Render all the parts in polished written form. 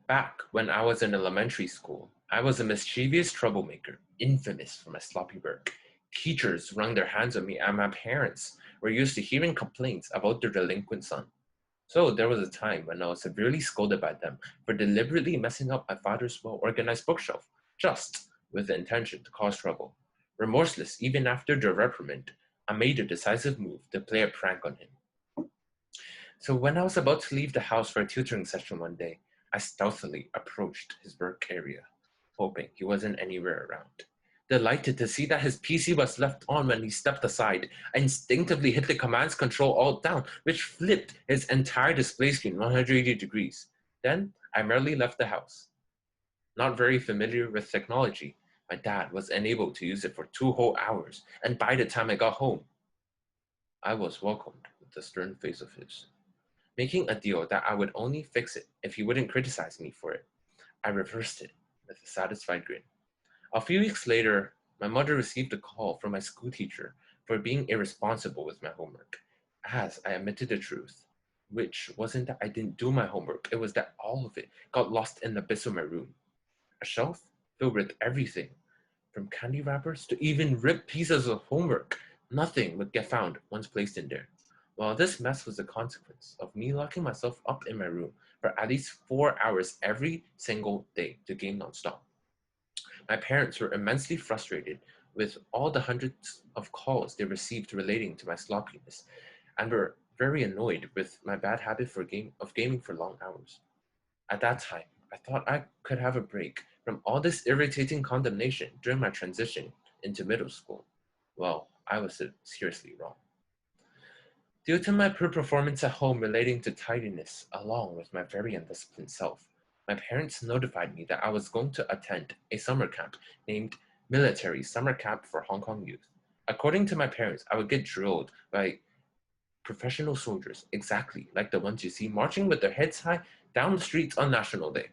Back when I was in elementary school, I was a mischievous troublemaker, infamous for my sloppy work. Teachers wrung their hands on me, and my parents were used to hearing complaints about their delinquent son. So there was a time when I was severely scolded by them for deliberately messing up my father's well-organized bookshelf, just with the intention to cause trouble. Remorseless even after the reprimand, I made a decisive move to play a prank on him. So when I was about to leave the house for a tutoring session one day, I stealthily approached his work area, hoping he wasn't anywhere around. Delighted to see that his PC was left on when he stepped aside, I instinctively hit the Command Control Alt down, which flipped his entire display screen 180 degrees. Then I merely left the house. Not very familiar with technology, my dad was unable to use it for 2 whole hours, and by the time I got home, I was welcomed with the stern face of his. Making a deal that I would only fix it if he wouldn't criticize me for it, I reversed it with a satisfied grin. A few weeks later, my mother received a call from my school teacher for being irresponsible with my homework, as I admitted the truth, which wasn't that I didn't do my homework, it was that all of it got lost in the abyss of my room. A shelf filled with everything, from candy wrappers to even ripped pieces of homework. Nothing would get found once placed in there. Well, this mess was the consequence of me locking myself up in my room for at least 4 hours every single day to game nonstop. My parents were immensely frustrated with all the hundreds of calls they received relating to my sloppiness, and were very annoyed with my bad habit of gaming for long hours. At that time, I thought I could have a break from all this irritating condemnation during my transition into middle school. Well, I was seriously wrong. Due to my poor performance at home relating to tidiness, along with my very undisciplined self, my parents notified me that I was going to attend a summer camp named Military Summer Camp for Hong Kong Youth. According to my parents, I would get drilled by professional soldiers, exactly like the ones you see marching with their heads high down the streets on National Day.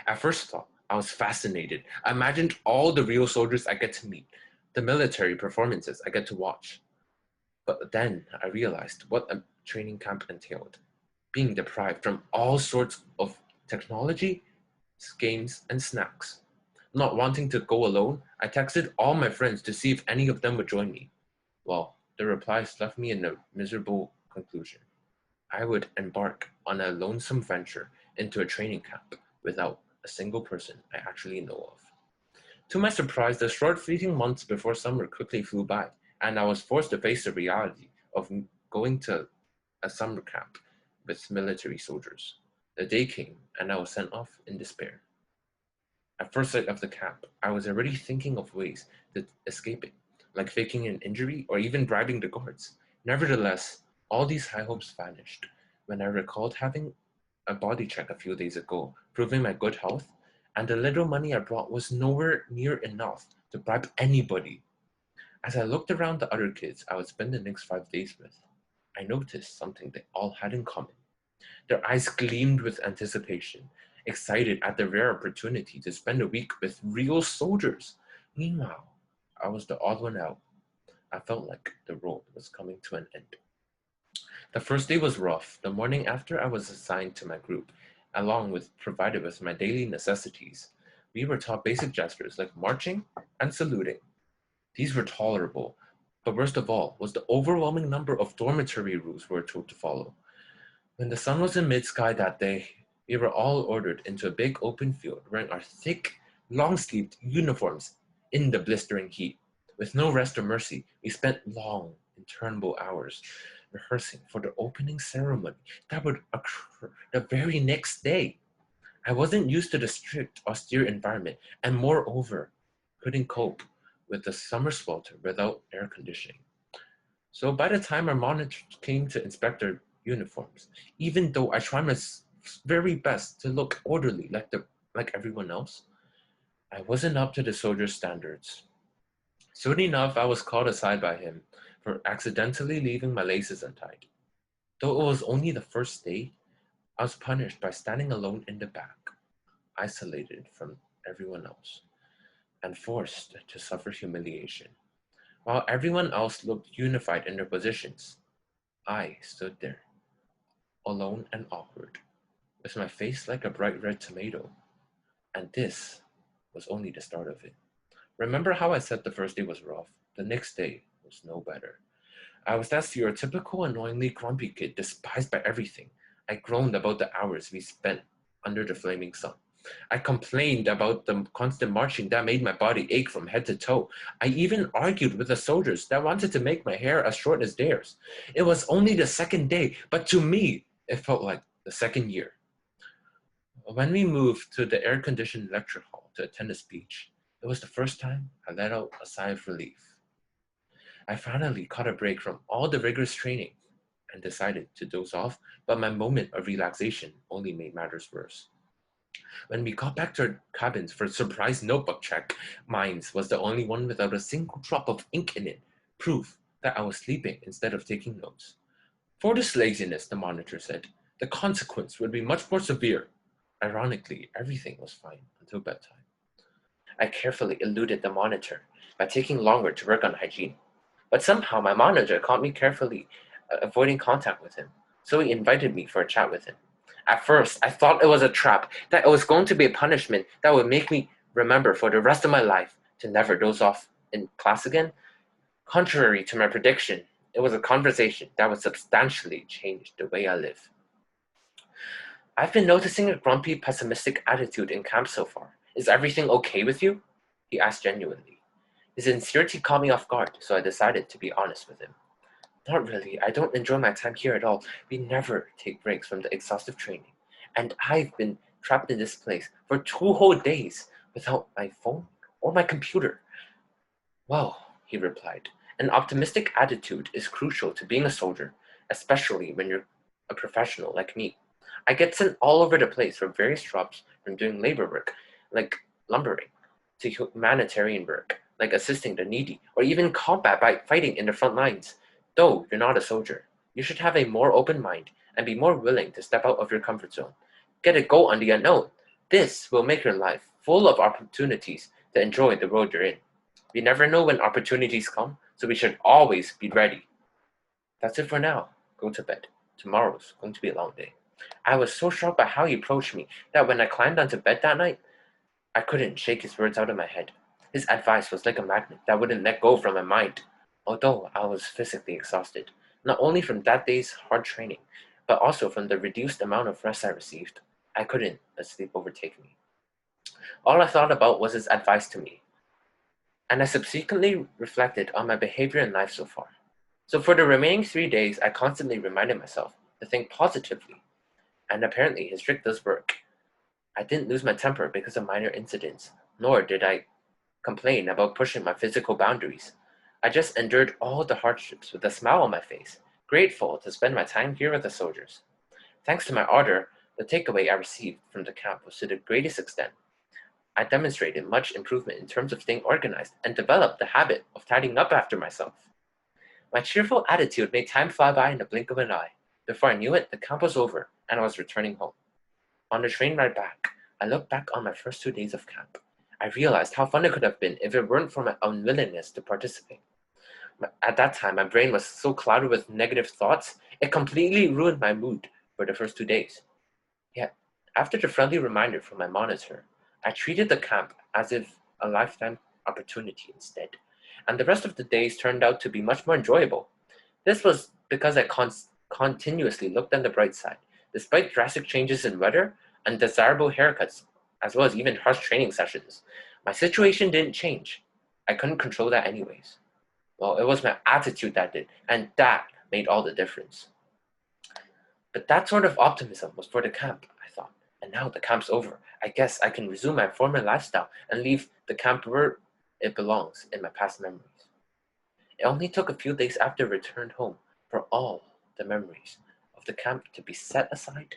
At first thought, I was fascinated. I imagined all the real soldiers I get to meet, the military performances I get to watch. But then I realized what a training camp entailed, being deprived from all sorts of technology, games, and snacks. Not wanting to go alone, I texted all my friends to see if any of them would join me. Well, the replies left me in a miserable conclusion. I would embark on a lonesome venture into a training camp without a single person I actually know of. To my surprise, the short fleeting months before summer quickly flew by, and I was forced to face the reality of going to a summer camp with military soldiers. The day came, and I was sent off in despair. At first sight of the camp, I was already thinking of ways to escape it, like faking an injury or even bribing the guards. Nevertheless, all these high hopes vanished when I recalled having a body check a few days ago, proving my good health, and the little money I brought was nowhere near enough to bribe anybody. As I looked around the other kids I would spend the next 5 days with, I noticed something they all had in common. Their eyes gleamed with anticipation, excited at the rare opportunity to spend a week with real soldiers. Meanwhile, I was the odd one out. I felt like the road was coming to an end. The first day was rough. The morning after I was assigned to my group, along with provided with my daily necessities, we were taught basic gestures like marching and saluting. These were tolerable, but worst of all was the overwhelming number of dormitory rules we were told to follow. When the sun was in mid-sky that day, we were all ordered into a big open field wearing our thick, long-sleeved uniforms in the blistering heat. With no rest or mercy, we spent long, interminable hours rehearsing for the opening ceremony that would occur the very next day. I wasn't used to the strict, austere environment, and moreover, couldn't cope with the summer swelter without air conditioning. So by the time our monitors came to inspect our uniforms, even though I tried my very best to look orderly like everyone else, I wasn't up to the soldier's standards. Soon enough, I was called aside by him for accidentally leaving my laces untied. Though it was only the first day, I was punished by standing alone in the back, isolated from everyone else, and forced to suffer humiliation. While everyone else looked unified in their positions, I stood there, alone and awkward, with my face like a bright red tomato. And this was only the start of it. Remember how I said the first day was rough? The next day was no better. I was that stereotypical, annoyingly grumpy kid, despised by everything. I groaned about the hours we spent under the flaming sun. I complained about the constant marching that made my body ache from head to toe. I even argued with the soldiers that wanted to make my hair as short as theirs. It was only the second day, but to me, it felt like the second year. When we moved to the air-conditioned lecture hall to attend a speech, it was the first time I let out a sigh of relief. I finally caught a break from all the rigorous training and decided to doze off, but my moment of relaxation only made matters worse. When we got back to our cabins for a surprise notebook check, mine was the only one without a single drop of ink in it, proof that I was sleeping instead of taking notes. For this laziness, the monitor said, the consequence would be much more severe. Ironically, everything was fine until bedtime. I carefully eluded the monitor by taking longer to work on hygiene. But somehow my monitor caught me carefully avoiding contact with him, so he invited me for a chat with him. At first, I thought it was a trap, that it was going to be a punishment that would make me remember for the rest of my life to never doze off in class again. Contrary to my prediction, it was a conversation that would substantially change the way I live. I've been noticing a grumpy, pessimistic attitude in camp so far. Is everything okay with you? He asked genuinely. His sincerity caught me off guard, so I decided to be honest with him. Not really. I don't enjoy my time here at all. We never take breaks from the exhaustive training. And I've been trapped in this place for 2 whole days without my phone or my computer. Well, he replied, an optimistic attitude is crucial to being a soldier, especially when you're a professional like me. I get sent all over the place for various jobs, from doing labor work, like lumbering, to humanitarian work, like assisting the needy, or even combat by fighting in the front lines. Though you're not a soldier, you should have a more open mind and be more willing to step out of your comfort zone. Get a go on the unknown. This will make your life full of opportunities to enjoy the road you're in. We never know when opportunities come, so we should always be ready. That's it for now. Go to bed. Tomorrow's going to be a long day. I was so shocked by how he approached me that when I climbed onto bed that night, I couldn't shake his words out of my head. His advice was like a magnet that wouldn't let go from my mind. Although I was physically exhausted, not only from that day's hard training, but also from the reduced amount of rest I received, I couldn't let sleep overtake me. All I thought about was his advice to me, and I subsequently reflected on my behavior in life so far. So for the remaining 3 days, I constantly reminded myself to think positively, and apparently his trick does work. I didn't lose my temper because of minor incidents, nor did I complain about pushing my physical boundaries. I just endured all the hardships with a smile on my face, grateful to spend my time here with the soldiers. Thanks to my ardor, the takeaway I received from the camp was to the greatest extent. I demonstrated much improvement in terms of staying organized and developed the habit of tidying up after myself. My cheerful attitude made time fly by in the blink of an eye. Before I knew it, the camp was over, and I was returning home. On the train ride back, I looked back on my first 2 days of camp. I realized how fun it could have been if it weren't for my unwillingness to participate. At that time, my brain was so clouded with negative thoughts, it completely ruined my mood for the first 2 days. Yet, after the friendly reminder from my monitor, I treated the camp as if a lifetime opportunity instead, and the rest of the days turned out to be much more enjoyable. This was because I continuously looked on the bright side. Despite drastic changes in weather, undesirable haircuts, as well as even harsh training sessions, my situation didn't change. I couldn't control that anyways. Well, it was my attitude that did, and that made all the difference. But that sort of optimism was for the camp, I thought. And now the camp's over. I guess I can resume my former lifestyle and leave the camp where it belongs in my past memories. It only took a few days after I returned home for all the memories of the camp to be set aside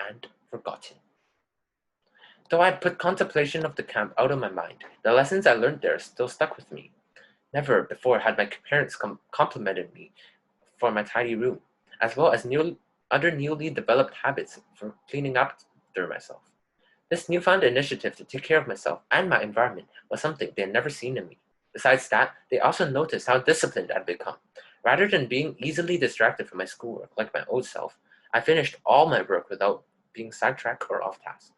and forgotten. Though I had put contemplation of the camp out of my mind, the lessons I learned there still stuck with me. Never before had my parents complimented me for my tidy room, as well as other newly developed habits for cleaning up after myself. This newfound initiative to take care of myself and my environment was something they had never seen in me. Besides that, they also noticed how disciplined I'd become. Rather than being easily distracted from my schoolwork like my old self, I finished all my work without being sidetracked or off task.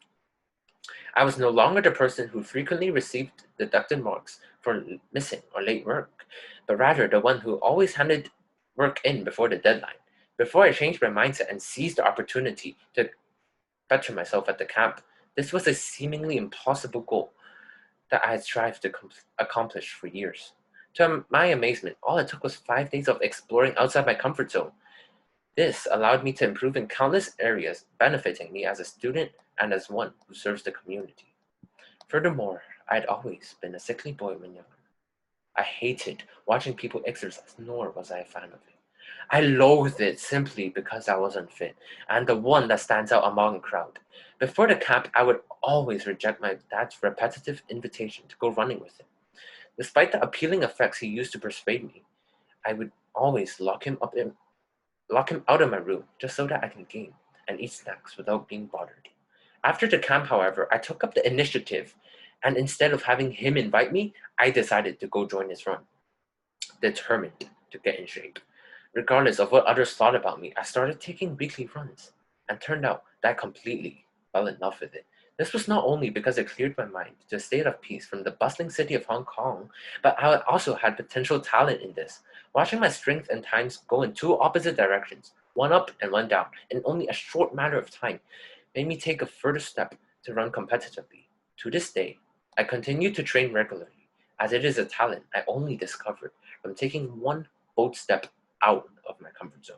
I was no longer the person who frequently received deducted marks for missing or late work, but rather the one who always handed work in before the deadline. Before I changed my mindset and seized the opportunity to better myself at the camp, this was a seemingly impossible goal that I had strived to accomplish for years. To my amazement, all it took was 5 days of exploring outside my comfort zone. This allowed me to improve in countless areas, benefiting me as a student and as one who serves the community. Furthermore, I had always been a sickly boy when younger. I hated watching people exercise, nor was I a fan of it. I loathed it simply because I was unfit and the one that stands out among a crowd. Before the camp, I would always reject my dad's repetitive invitation to go running with him. Despite the appealing effects he used to persuade me, I would always lock him out of my room just so that I can game and eat snacks without being bothered. After the camp, however, I took up the initiative, and instead of having him invite me, I decided to go join his run, determined to get in shape. Regardless of what others thought about me, I started taking weekly runs, and turned out that I completely fell in love with it. This was not only because it cleared my mind to a state of peace from the bustling city of Hong Kong, but I also had potential talent in this. Watching my strength and times go in two opposite directions, one up and one down, in only a short matter of time, made me take a further step to run competitively. To this day, I continue to train regularly, as it is a talent I only discovered from taking one bold step out of my comfort zone.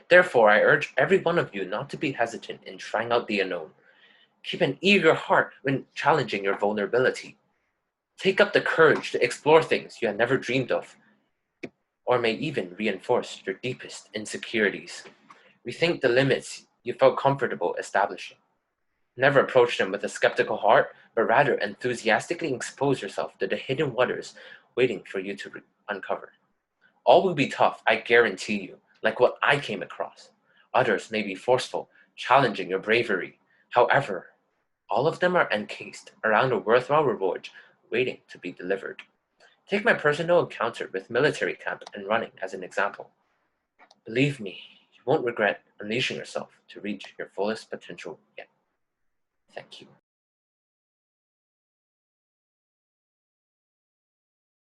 Therefore, I urge every one of you not to be hesitant in trying out the unknown. Keep an eager heart when challenging your vulnerability. Take up the courage to explore things you had never dreamed of, or may even reinforce your deepest insecurities. Rethink the limits you felt comfortable establishing. Never approach them with a skeptical heart, but rather enthusiastically expose yourself to the hidden waters waiting for you to uncover. All will be tough, I guarantee you, like what I came across. Others may be forceful, challenging your bravery. However, all of them are encased around a worthwhile reward waiting to be delivered. Take my personal encounter with military camp and running as an example. Believe me, you won't regret unleashing yourself to reach your fullest potential yet. Thank you.